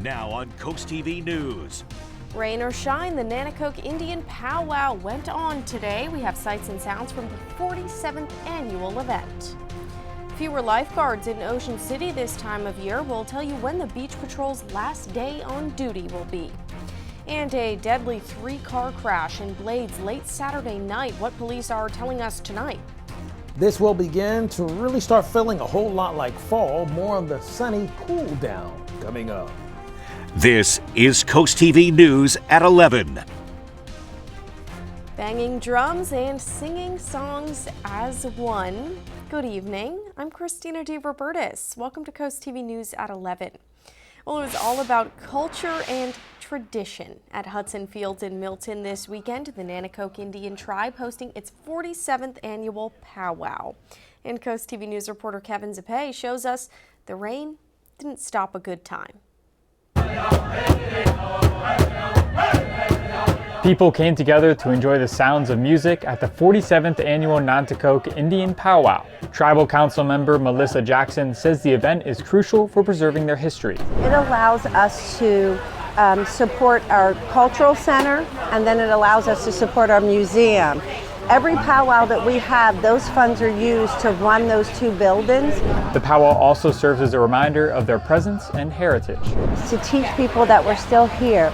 Now on CoastTV News. Rain or shine, the Nanticoke Indian Powwow went on today. We have sights and sounds from the 47th annual event. Fewer lifeguards in Ocean City this time of year. We'll tell you when the beach patrol's last day on duty will be. And a deadly three-car crash in Blades late Saturday night. What police are telling us tonight. This will begin to really start feeling a whole lot like fall. More on the sunny cool down coming up. This is CoastTV News at 11. Banging drums and singing songs as one. Good evening. I'm Christina DeRobertis. Welcome to CoastTV News at 11. Well, it was all about culture and tradition at Hudson Fields in Milton this weekend. The Nanticoke Indian Tribe hosting its 47th annual powwow. And CoastTV News reporter Kevin Zappe shows us the rain didn't stop a good time. People came together to enjoy the sounds of music at the 47th annual Nanticoke Indian Powwow. Tribal Council member Melissa Jackson says the event is crucial for preserving their history. It allows us to support our cultural center, and then it allows us to support our museum. Every powwow that we have, those funds are used to run those two buildings. The powwow also serves as a reminder of their presence and heritage. To teach people that we're still here.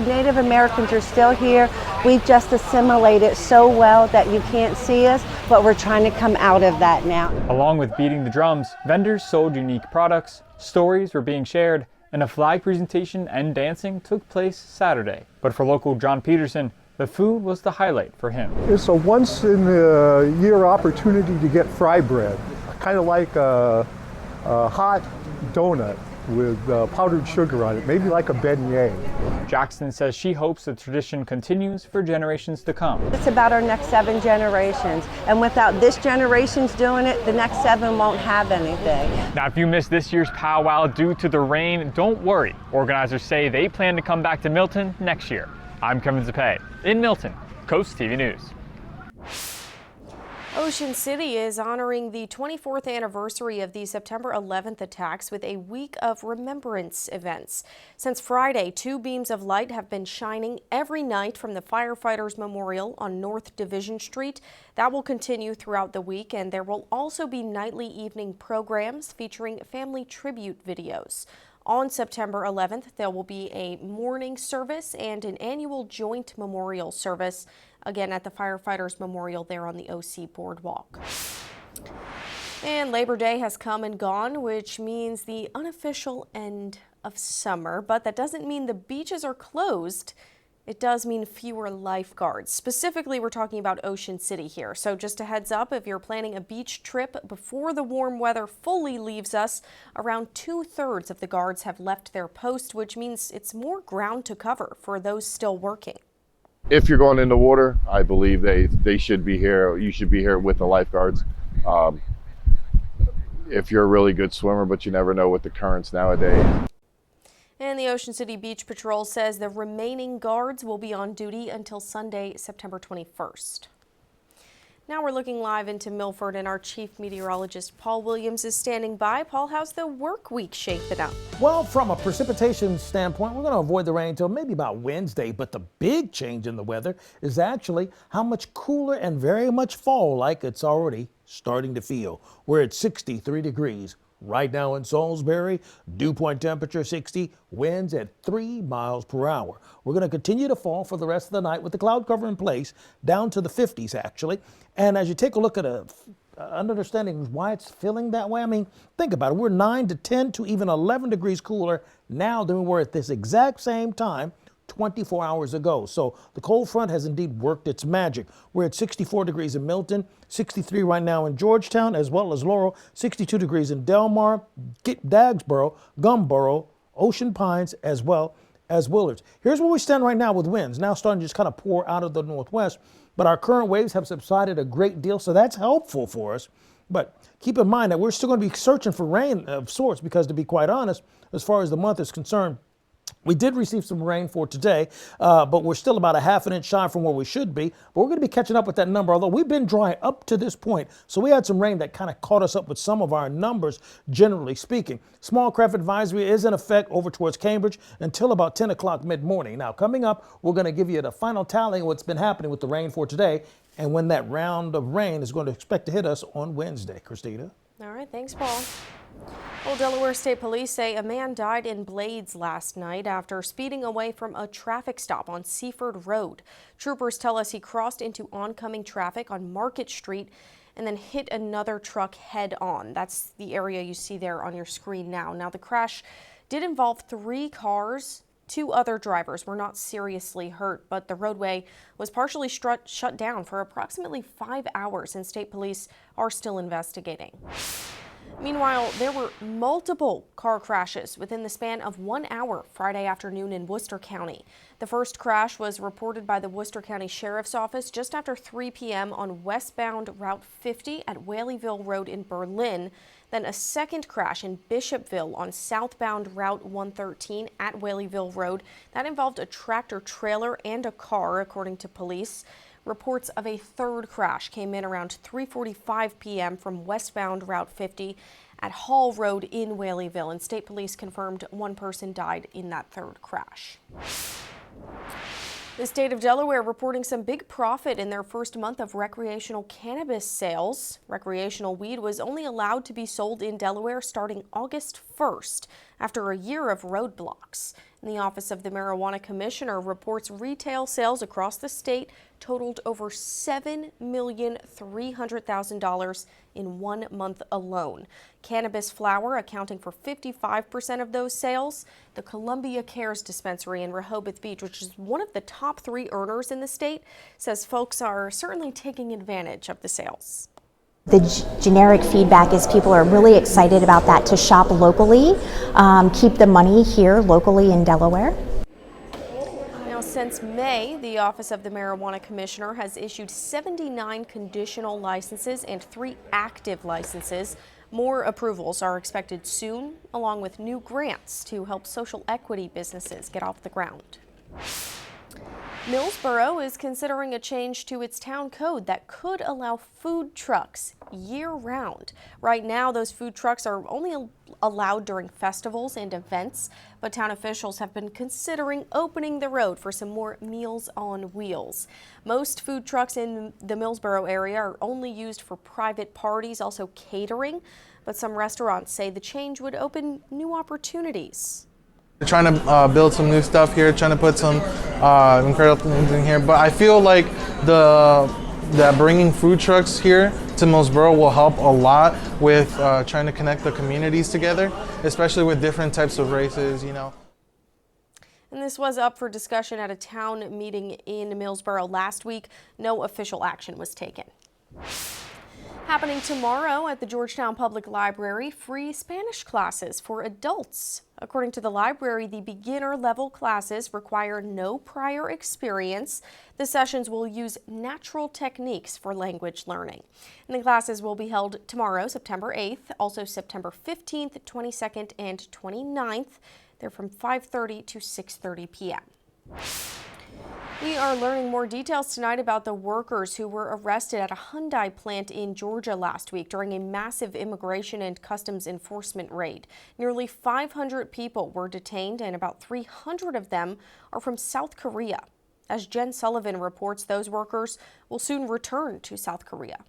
Native Americans are still here. We've just assimilated so well that you can't see us, but we're trying to come out of that now. Along with beating the drums, vendors sold unique products, stories were being shared, and a flag presentation and dancing took place Saturday. But for local John Peterson, the food was the highlight for him. It's a once-in-a-year opportunity to get fry bread, kind of like a hot donut with powdered sugar on it, maybe like a beignet. Jackson says she hopes the tradition continues for generations to come. It's about our next 7 generations, and without this generation's doing it, the next 7 won't have anything. Now, if you missed this year's powwow due to the rain, don't worry. Organizers say they plan to come back to Milton next year. I'm Kevin Zappe in Milton, CoastTV News. Ocean City is honoring the 24th anniversary of the September 11th attacks with a week of remembrance events. Since Friday, 2 beams of light have been shining every night from the Firefighters Memorial on North Division Street. That will continue throughout the week, and there will also be nightly evening programs featuring family tribute videos. On September 11th, there will be a morning service and an annual joint memorial service, again at the Firefighters Memorial there on the OC Boardwalk. And Labor Day has come and gone, which means the unofficial end of summer, but that doesn't mean the beaches are closed. It does mean fewer lifeguards. Specifically, we're talking about Ocean City here. So just a heads up, if you're planning a beach trip before the warm weather fully leaves us, around 2/3 of the guards have left their post, which means it's more ground to cover for those still working. If you're going in the water, I believe they should be here. You should be here with the lifeguards. If you're a really good swimmer, but you never know with the currents nowadays. And the Ocean City Beach Patrol says the remaining guards will be on duty until Sunday, September 21st. Now we're looking live into Milford, and our chief meteorologist Paul Williams is standing by. Paul, how's the work week shaping up? Well, from a precipitation standpoint, we're going to avoid the rain until maybe about Wednesday. But the big change in the weather is actually how much cooler and very much fall-like it's already starting to feel. We're at 63 degrees. Right now in Salisbury, dew point temperature 60, winds at 3 miles per hour. We're going to continue to fall for the rest of the night with the cloud cover in place, down to the 50s actually. And as you take a look at an understanding why it's feeling that way, I mean, think about it. We're 9 to 10 to even 11 degrees cooler now than we were at this exact same time 24 hours ago. So the cold front has indeed worked its magic. We're at 64 degrees in Milton, 63 right now in Georgetown, as well as Laurel, 62 degrees in Delmar, Dagsboro, Gumboro, Ocean Pines, as well as Willards. Here's where we stand right now with winds now starting to just kind of pour out of the northwest, but our current waves have subsided a great deal, so that's helpful for us. But keep in mind that we're still going to be searching for rain of sorts because, to be quite honest, as far as the month is concerned, We did receive some rain for today, but we're still about a half an inch shy from where we should be. But we're going to be catching up with that number, although we've been dry up to this point. So we had some rain that kind of caught us up with some of our numbers, generally speaking. Small craft advisory is in effect over towards Cambridge until about 10 o'clock mid-morning. Now, coming up, we're going to give you the final tally of what's been happening with the rain for today and when that round of rain is going to expect to hit us on Wednesday. Christina? All right, thanks, Paul. Well, Delaware State Police say a man died in Blades last night after speeding away from a traffic stop on Seaford Road. Troopers tell us he crossed into oncoming traffic on Market Street and then hit another truck head on. That's the area you see there on your screen now. Now, the crash did involve 3 cars. 2 other drivers were not seriously hurt, but the roadway was partially shut down for approximately 5 hours, and state police are still investigating. Meanwhile, there were multiple car crashes within the span of 1 hour Friday afternoon in Worcester County. The first crash was reported by the Worcester County Sheriff's Office just after 3 p.m. on westbound Route 50 at Whaleyville Road in Berlin. Then a second crash in Bishopville on southbound Route 113 at Whaleyville Road. That involved a tractor trailer and a car, according to police. Reports of a third crash came in around 3:45 p.m. from westbound Route 50 at Hall Road in Whaleyville, and state police confirmed 1 person died in that third crash. The state of Delaware reporting some big profit in their first month of recreational cannabis sales. Recreational weed was only allowed to be sold in Delaware starting August 1st after a year of roadblocks. And the Office of the Marijuana Commissioner reports retail sales across the state totaled over $7,300,000 in 1 month alone. Cannabis flower accounting for 55% of those sales. The Columbia Cares dispensary in Rehoboth Beach, which is one of the top 3 earners in the state, says folks are certainly taking advantage of the sales. The generic feedback is people are really excited about that, to shop locally, keep the money here locally in Delaware. Now, since May, the Office of the Marijuana Commissioner has issued 79 conditional licenses and 3 active licenses. More approvals are expected soon, along with new grants to help social equity businesses get off the ground. Millsboro is considering a change to its town code that could allow food trucks year-round. Right now, those food trucks are only allowed during festivals and events, but town officials have been considering opening the road for some more Meals on Wheels. Most food trucks in the Millsboro area are only used for private parties, also catering, but some restaurants say the change would open new opportunities. Trying to build some new stuff here, trying to put some incredible things in here. But I feel like that bringing food trucks here to Millsboro will help a lot with trying to connect the communities together, especially with different types of races, you know. And this was up for discussion at a town meeting in Millsboro last week. No official action was taken. Happening tomorrow at the Georgetown Public Library, free Spanish classes for adults. According to the library, the beginner level classes require no prior experience. The sessions will use natural techniques for language learning. And the classes will be held tomorrow, September 8th, also September 15th, 22nd, and 29th. They're from 5:30 to 6:30 p.m. We are learning more details tonight about the workers who were arrested at a Hyundai plant in Georgia last week during a massive immigration and customs enforcement raid. Nearly 500 people were detained, and about 300 of them are from South Korea. As Jen Sullivan reports, those workers will soon return to South Korea.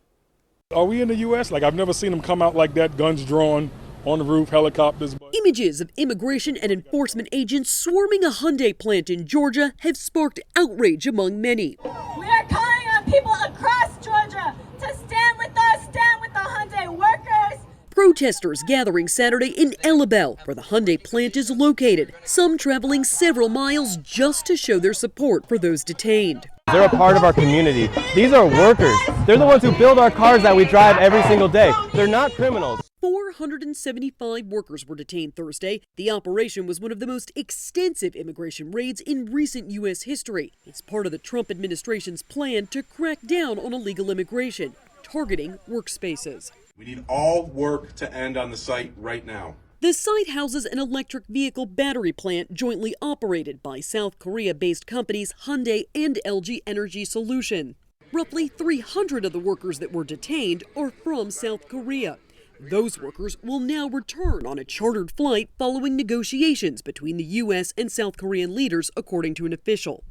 Are we in the U.S.? I've never seen them come out like that, guns drawn, on the roof, helicopters. Images of immigration and enforcement agents swarming a Hyundai plant in Georgia have sparked outrage among many. We are calling on people across Georgia to stand with us, stand with the Hyundai workers. Protesters gathering Saturday in Ellabelle, where the Hyundai plant is located, some traveling several miles just to show their support for those detained. They're a part of our community. These are workers. They're the ones who build our cars that we drive every single day. They're not criminals. 475 workers were detained Thursday. The operation was one of the most extensive immigration raids in recent U.S. history. It's part of the Trump administration's plan to crack down on illegal immigration, targeting workspaces. We need all work to end on the site right now. The site houses an electric vehicle battery plant jointly operated by South Korea-based companies Hyundai and LG Energy Solution. Roughly 300 of the workers that were detained are from South Korea. Those workers will now return on a chartered flight following negotiations between the U.S. and South Korean leaders, according to an official.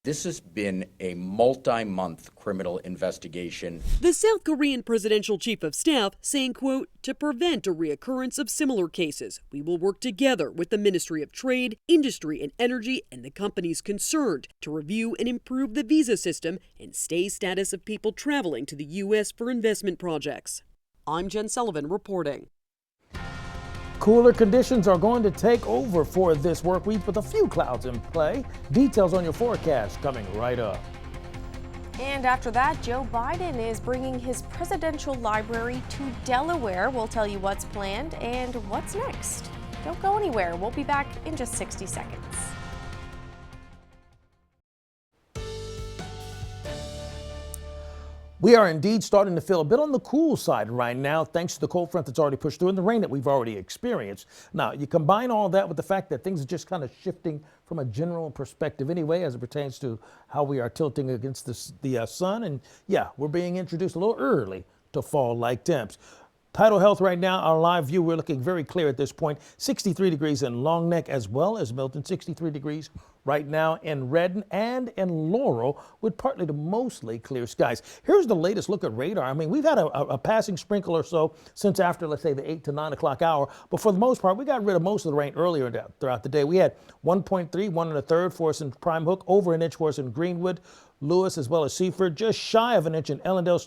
This has been a multi-month criminal investigation. The South Korean presidential chief of staff saying, quote, to prevent a reoccurrence of similar cases, we will work together with the Ministry of Trade, Industry and Energy and the companies concerned to review and improve the visa system and stay status of people traveling to the U.S. for investment projects. I'm Jen Sullivan reporting. Cooler conditions are going to take over for this work week with a few clouds in play. Details on your forecast coming right up. And after that, Joe Biden is bringing his presidential library to Delaware. We'll tell you what's planned and what's next. Don't go anywhere. We'll be back in just 60 seconds. We are indeed starting to feel a bit on the cool side right now, thanks to the cold front that's already pushed through and the rain that we've already experienced. Now, you combine all that with the fact that things are just kind of shifting from a general perspective anyway, as it pertains to how we are tilting against the sun. And yeah, we're being introduced a little early to fall-like temps. Tidal Health right now, our live view, we're looking very clear at this point. 63 degrees in Long Neck as well as Milton, 63 degrees right now in Redden and in Laurel with partly to mostly clear skies. Here's the latest look at radar. I mean, we've had a passing sprinkle or so since after, let's say, the 8 to 9 o'clock hour. But for the most part, we got rid of most of the rain earlier throughout the day. We had 1.3, 1 1/3 for us in Prime Hook, over an inch for us in Greenwood, Lewis, as well as Seaford, just shy of an inch in Ellendale,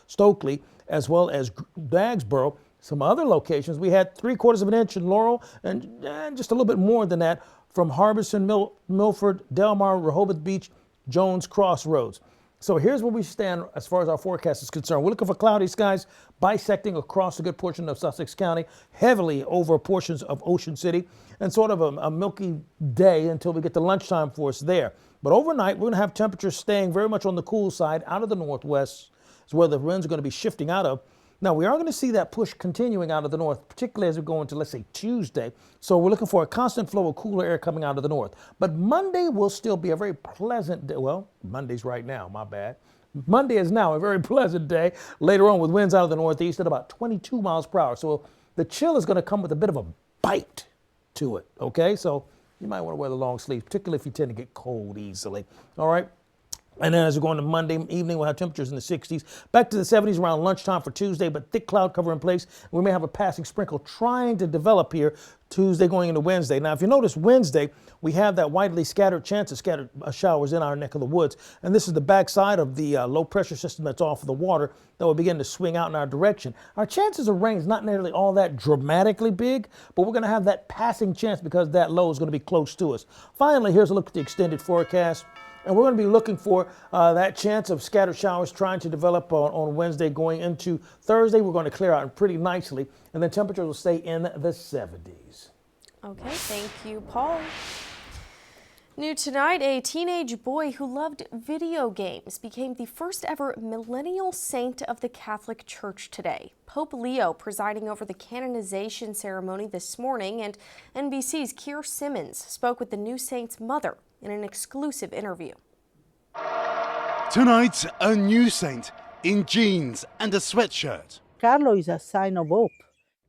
Stokely, as well as Dagsboro. Some other locations, we had 3/4 of an inch in Laurel and just a little bit more than that from Harbison, Milford, Delmar, Rehoboth Beach, Jones Crossroads. So here's where we stand as far as our forecast is concerned. We're looking for cloudy skies bisecting across a good portion of Sussex County, heavily over portions of Ocean City, and sort of a milky day until we get to lunchtime for us there. But overnight, we're going to have temperatures staying very much on the cool side out of the northwest, is where the winds are going to be shifting out of. Now, we are going to see that push continuing out of the north, particularly as we go into, let's say, Tuesday. So we're looking for a constant flow of cooler air coming out of the north. But Monday will still be a very pleasant day. Well, Monday's right now, my bad. Monday is now a very pleasant day. Later on with winds out of the northeast at about 22 miles per hour. So the chill is going to come with a bit of a bite to it, okay? So you might want to wear the long sleeves, particularly if you tend to get cold easily, all right? And then as we go into Monday evening, we'll have temperatures in the 60s. Back to the 70s around lunchtime for Tuesday, but thick cloud cover in place. We may have a passing sprinkle trying to develop here Tuesday going into Wednesday. Now, if you notice Wednesday, we have that widely scattered chance of scattered showers in our neck of the woods. And this is the backside of the low pressure system that's off of the water that will begin to swing out in our direction. Our chances of rain is not nearly all that dramatically big, but we're going to have that passing chance because that low is going to be close to us. Finally, here's a look at the extended forecast. And we're going to be looking for that chance of scattered showers trying to develop on Wednesday going into Thursday. We're going to clear out pretty nicely, and then temperatures will stay in the 70s. Okay, thank you, Paul. New tonight, a teenage boy who loved video games became the first ever millennial saint of the Catholic Church today. Pope Leo presiding over the canonization ceremony this morning, and NBC's Keir Simmons spoke with the new saint's mother in an exclusive interview. Tonight, a new saint in jeans and a sweatshirt. Carlo is a sign of hope.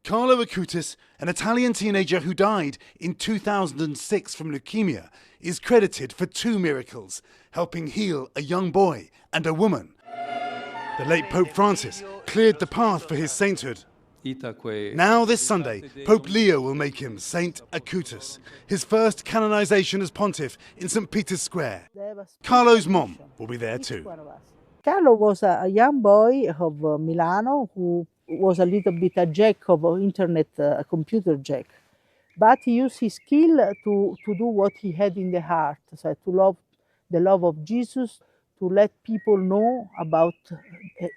Carlo Acutis, an Italian teenager who died in 2006 from leukemia, is credited for 2 miracles, helping heal a young boy and a woman. The late Pope Francis cleared the path for his sainthood. Now this Sunday, Pope Leo will make him Saint Acutis, his first canonization as pontiff in St. Peter's Square. Carlo's mom will be there too. Carlo was a young boy of Milano who was a little bit a jack of internet, a computer jack. But he used his skill to do what he had in the heart, so to love the love of Jesus, to let people know about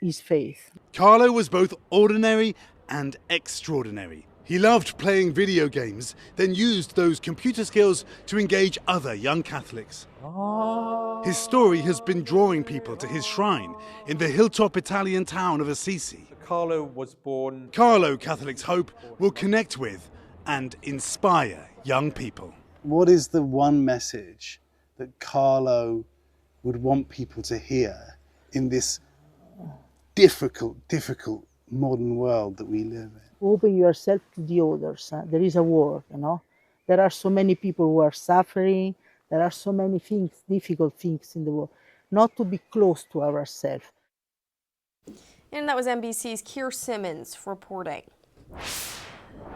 his faith. Carlo was both ordinary and extraordinary. He loved playing video games, then used those computer skills to engage other young Catholics. His story has been drawing people to his shrine in the hilltop Italian town of Assisi. Carlo was born. Carlo, Catholics hope, will connect with and inspire young people. What is the one message that Carlo would want people to hear in this difficult modern world that we live in? Open yourself to the others. There is a war, you know. There are so many people who are suffering. There are so many things, difficult things in the world. Not to be close to ourselves. And that was NBC's Keir Simmons reporting.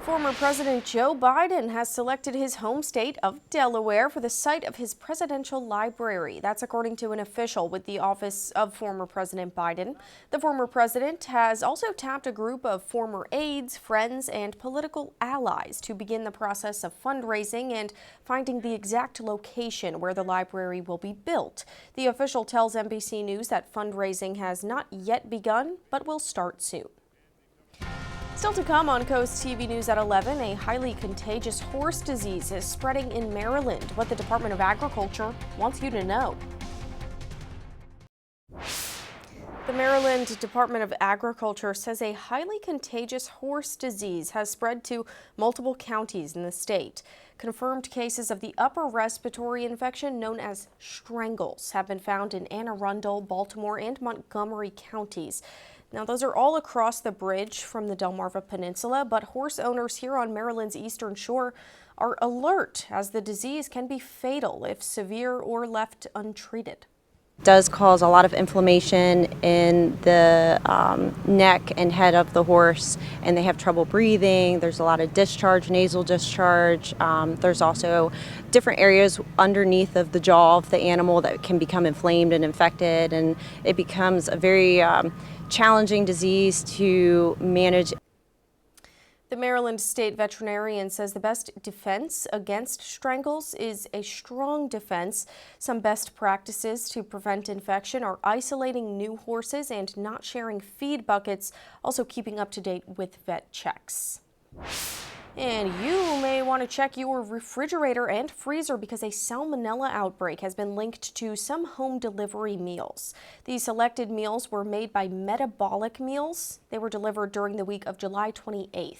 Former President Joe Biden has selected his home state of Delaware for the site of his presidential library. That's according to an official with the office of former President Biden. The former president has also tapped a group of former aides, friends, and political allies to begin the process of fundraising and finding the exact location where the library will be built. The official tells NBC News that fundraising has not yet begun, but will start soon. Still to come on Coast TV News at 11, a highly contagious horse disease is spreading in Maryland. What the Department of Agriculture wants you to know. The Maryland Department of Agriculture says a highly contagious horse disease has spread to multiple counties in the state. Confirmed cases of the upper respiratory infection known as strangles have been found in Anne Arundel, Baltimore, and Montgomery counties. Now, those are all across the bridge from the Delmarva Peninsula, but horse owners here on Maryland's eastern shore are alert as the disease can be fatal if severe or left untreated. It does cause a lot of inflammation in the neck and head of the horse, and they have trouble breathing. There's a lot of discharge, nasal discharge. There's also different areas underneath of the jaw of the animal that can become inflamed and infected, and it becomes a very challenging disease to manage. The Maryland State Veterinarian says the best defense against strangles is a strong defense. Some best practices to prevent infection are isolating new horses and not sharing feed buckets, also keeping up to date with vet checks. And you may want to check your refrigerator and freezer because a salmonella outbreak has been linked to some home delivery meals. These selected meals were made by Metabolic Meals. They were delivered during the week of July 28th.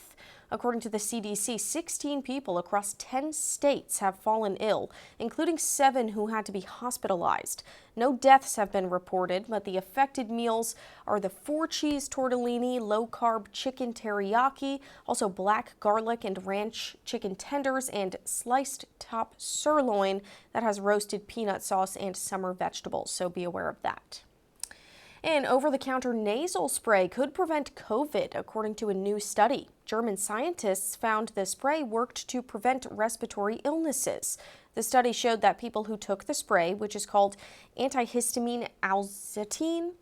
According to the CDC, 16 people across 10 states have fallen ill, including 7 who had to be hospitalized. No deaths have been reported, but the affected meals are the 4-cheese tortellini, low-carb chicken teriyaki, also black garlic and ranch chicken tenders, and sliced top sirloin that has roasted peanut sauce and summer vegetables, so be aware of that. An over-the-counter nasal spray could prevent COVID, according to a new study. German scientists found the spray worked to prevent respiratory illnesses. The study showed that people who took the spray, which is called antihistamine alzatine,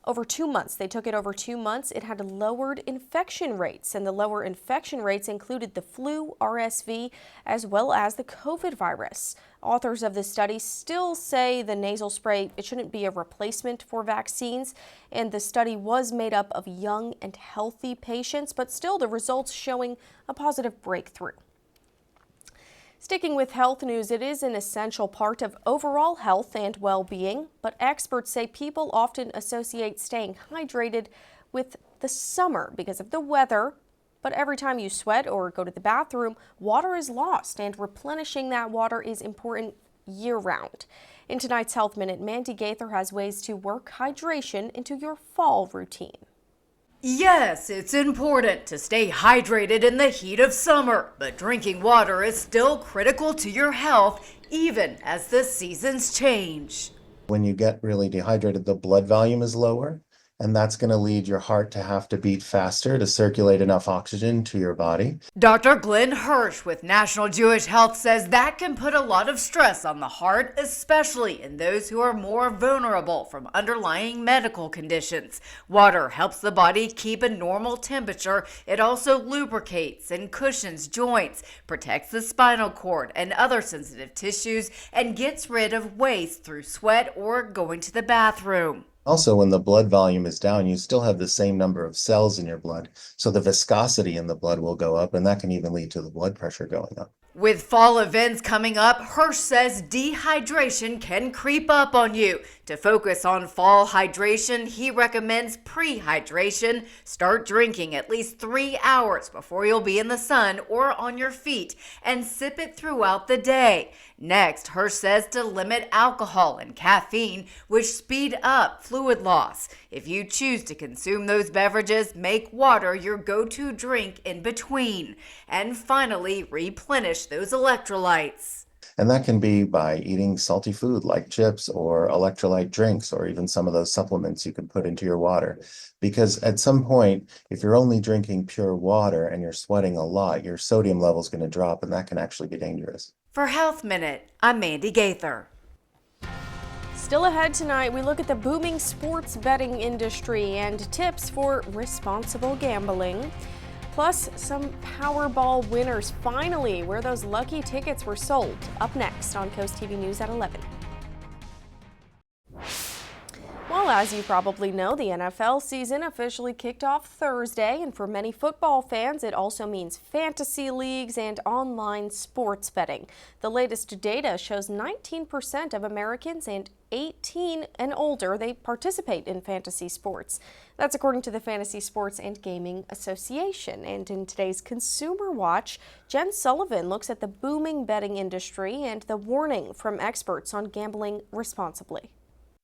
over 2 months. They took it over 2 months. It had lowered infection rates, and the lower infection rates included the flu, RSV, as well as the COVID virus. Authors of the study still say the nasal spray, it shouldn't be a replacement for vaccines, and the study was made up of young and healthy patients, but still the results showing a positive breakthrough. Sticking with health news, it is an essential part of overall health and well-being, but experts say people often associate staying hydrated with the summer because of the weather. But every time you sweat or go to the bathroom, water is lost, and replenishing that water is important year-round. In tonight's Health Minute, Mandy Gaither has ways to work hydration into your fall routine. Yes, it's important to stay hydrated in the heat of summer, but drinking water is still critical to your health, even as the seasons change. When you get really dehydrated, the blood volume is lower, and that's going to lead your heart to have to beat faster to circulate enough oxygen to your body. Dr. Glenn Hirsch with National Jewish Health says that can put a lot of stress on the heart, especially in those who are more vulnerable from underlying medical conditions. Water helps the body keep a normal temperature. It also lubricates and cushions joints, protects the spinal cord and other sensitive tissues, and gets rid of waste through sweat or going to the bathroom. Also, when the blood volume is down, you still have the same number of cells in your blood, so the viscosity in the blood will go up, and that can even lead to the blood pressure going up. With fall events coming up, Hirsch says dehydration can creep up on you. To focus on fall hydration, he recommends pre-hydration. Start drinking at least 3 hours before you'll be in the sun or on your feet, and sip it throughout the day. Next, Hirsch says to limit alcohol and caffeine, which speed up fluid loss. If you choose to consume those beverages, make water your go-to drink in between. And finally, replenish those electrolytes. And that can be by eating salty food like chips or electrolyte drinks, or even some of those supplements you can put into your water. Because at some point, if you're only drinking pure water and you're sweating a lot, your sodium level is going to drop, and that can actually be dangerous. For Health Minute, I'm Mandy Gaither. Still ahead tonight, we look at the booming sports betting industry and tips for responsible gambling. Plus, some Powerball winners finally, where those lucky tickets were sold. Up next on CoastTV News at 11. Well, as you probably know, the NFL season officially kicked off Thursday, and for many football fans, it also means fantasy leagues and online sports betting. The latest data shows 19% of Americans and 18 and older, they participate in fantasy sports. That's according to the Fantasy Sports and Gaming Association. And in today's Consumer Watch, Jen Sullivan looks at the booming betting industry and the warning from experts on gambling responsibly.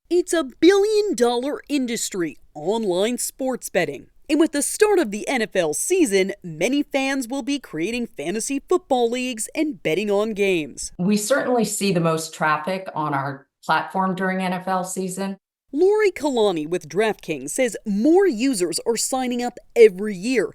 It's a billion-dollar industry, online sports betting. And with the start of the NFL season, many fans will be creating fantasy football leagues and betting on games. We certainly see the most traffic on our platform during NFL season. Lori Kalani with DraftKings says more users are signing up every year.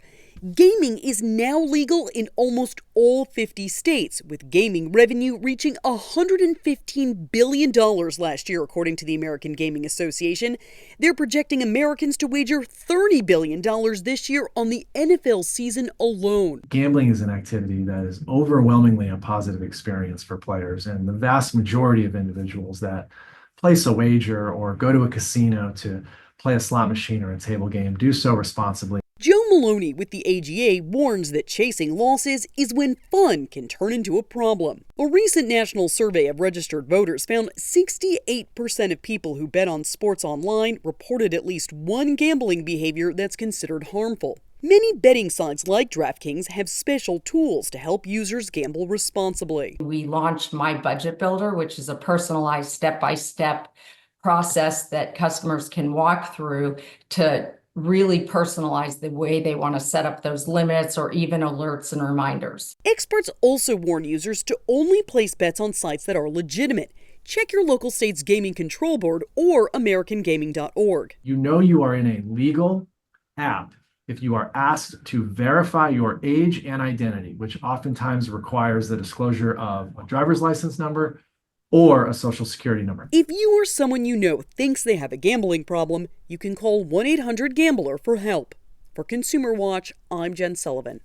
Gaming is now legal in almost all 50 states, with gaming revenue reaching $115 billion last year, according to the American Gaming Association. They're projecting Americans to wager $30 billion this year on the NFL season alone. Gambling is an activity that is overwhelmingly a positive experience for players, and the vast majority of individuals that place a wager or go to a casino to play a slot machine or a table game do so responsibly. Joe Maloney with the AGA warns that chasing losses is when fun can turn into a problem. A recent national survey of registered voters found 68% of people who bet on sports online reported at least one gambling behavior that's considered harmful. Many betting sites like DraftKings have special tools to help users gamble responsibly. We launched My Budget Builder, which is a personalized step-by-step process that customers can walk through to really personalize the way they want to set up those limits or even alerts and reminders. Experts also warn users to only place bets on sites that are legitimate. Check your local state's gaming control board or americangaming.org. You know you are in a legal app if you are asked to verify your age and identity, which oftentimes requires the disclosure of a driver's license number or a social security number. If you or someone you know thinks they have a gambling problem, you can call 1-800-GAMBLER for help. For Consumer Watch, I'm Jen Sullivan.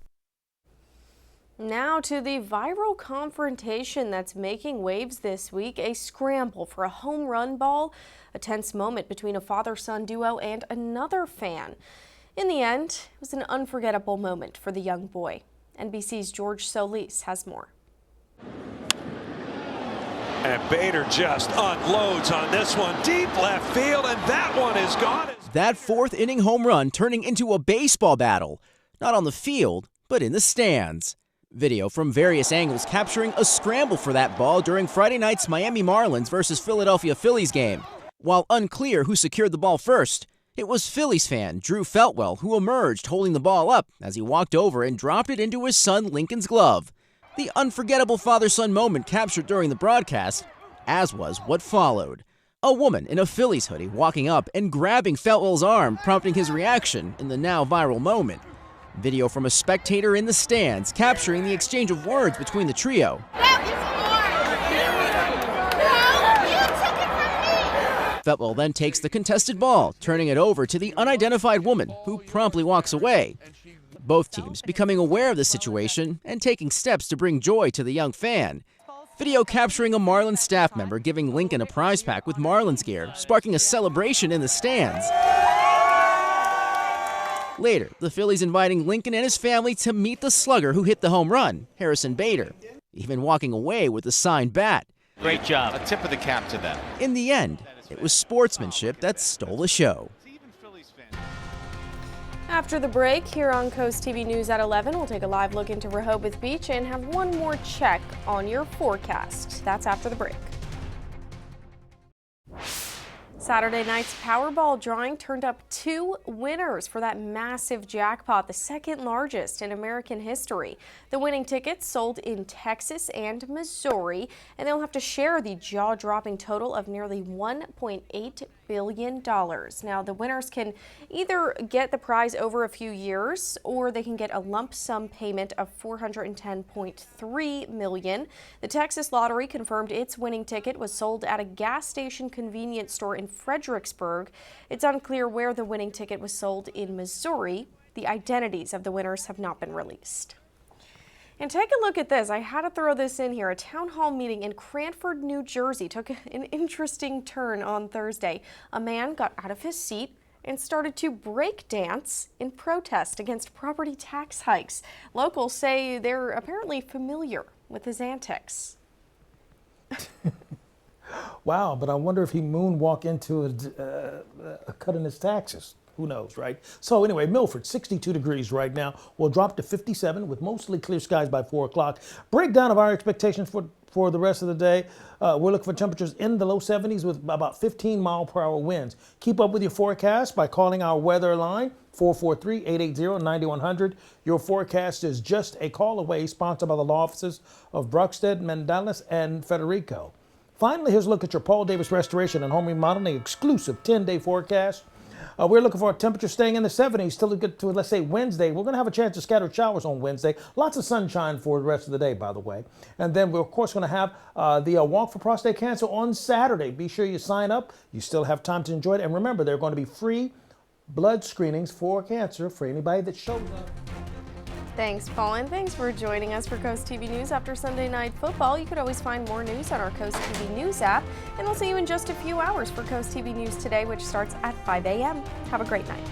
Now to the viral confrontation that's making waves this week, a scramble for a home run ball, a tense moment between a father-son duo and another fan. In the end, it was an unforgettable moment for the young boy. NBC's George Solis has more. And Bader just unloads on this one, deep left field, and that one is gone. That fourth inning home run turning into a baseball battle, not on the field, but in the stands. Video from various angles capturing a scramble for that ball during Friday night's Miami Marlins versus Philadelphia Phillies game. While unclear who secured the ball first, it was Phillies fan Drew Feltwell who emerged holding the ball up as he walked over and dropped it into his son Lincoln's glove. The unforgettable father-son moment captured during the broadcast, as was what followed. A woman in a Phillies hoodie walking up and grabbing Feltwell's arm, prompting his reaction in the now viral moment. Video from a spectator in the stands capturing the exchange of words between the trio. Feltwell then takes the contested ball, turning it over to the unidentified woman, who promptly walks away. Both teams becoming aware of the situation and taking steps to bring joy to the young fan. Video capturing a Marlins staff member giving Lincoln a prize pack with Marlins gear, sparking a celebration in the stands. Later, the Phillies inviting Lincoln and his family to meet the slugger who hit the home run, Harrison Bader. even walking away with a signed bat. Great job. A tip of the cap to them. In the end, it was sportsmanship that stole the show. After the break, here on Coast TV News at 11, we'll take a live look into Rehoboth Beach and have one more check on your forecast. That's after the break. Saturday night's Powerball drawing turned up 2 winners for that massive jackpot, the second largest in American history. The winning tickets sold in Texas and Missouri, and they'll have to share the jaw-dropping total of nearly $1.8 billion. Now, the winners can either get the prize over a few years, or they can get a lump sum payment of $410.3 million. The Texas Lottery confirmed its winning ticket was sold at a gas station convenience store in Fredericksburg. It's unclear where the winning ticket was sold in Missouri. The identities of the winners have not been released. And take a look at this. I had to throw this in here. A town hall meeting in Cranford, New Jersey took an interesting turn on Thursday. A man got out of his seat and started to break dance in protest against property tax hikes. Locals say they're apparently familiar with his antics. Wow, but I wonder if he moonwalk into a cut in his taxes. Who knows, right? So anyway, Milford, 62 degrees right now. We'll drop to 57 with mostly clear skies by 4 o'clock. Breakdown of our expectations for the rest of the day. We're looking for temperatures in the low 70s with about 15-mile-per-hour winds. Keep up with your forecast by calling our weather line, 443-880-9100. Your forecast is just a call away, sponsored by the law offices of Brockstead, Mendalis, and Federico. Finally, here's a look at your Paul Davis Restoration and Home Remodeling exclusive 10-day forecast. We're looking for a temperature staying in the 70s till we get to, let's say, Wednesday. We're going to have a chance of scattered showers on Wednesday. Lots of sunshine for the rest of the day, by the way. And then we're, of course, going to have the Walk for Prostate Cancer on Saturday. Be sure you sign up. You still have time to enjoy it. And remember, there are going to be free blood screenings for cancer for anybody that shows up. Thanks, Paul, and thanks for joining us for Coast TV News after Sunday Night Football. You could always find more news on our Coast TV News app, and we'll see you in just a few hours for Coast TV News Today, which starts at 5 a.m. Have a great night.